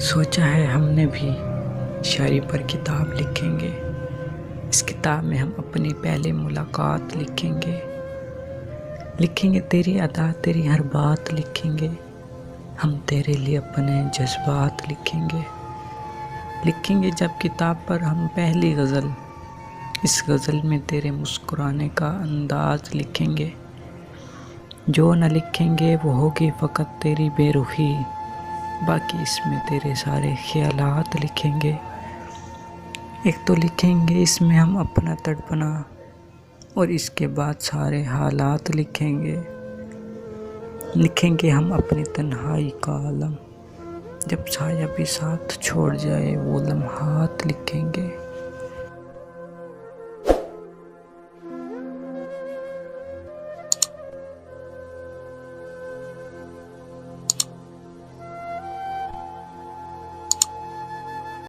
सोचा है हमने भी शायरी पर किताब लिखेंगे। इस किताब में हम अपनी पहली मुलाकात लिखेंगे तेरी अदा तेरी हर बात लिखेंगे। हम तेरे लिए अपने जज्बात लिखेंगे जब किताब पर हम पहली गज़ल, इस गज़ल में तेरे मुस्कुराने का अंदाज लिखेंगे। जो न लिखेंगे वो होगी फ़कत तेरी बेरुखी, बाकी इसमें तेरे सारे ख्यालात लिखेंगे। एक तो लिखेंगे इसमें हम अपना तड़पना, और इसके बाद सारे हालात लिखेंगे हम अपनी तन्हाई का आलम, जब छाया भी साथ छोड़ जाए वो लम्हात लिखेंगे।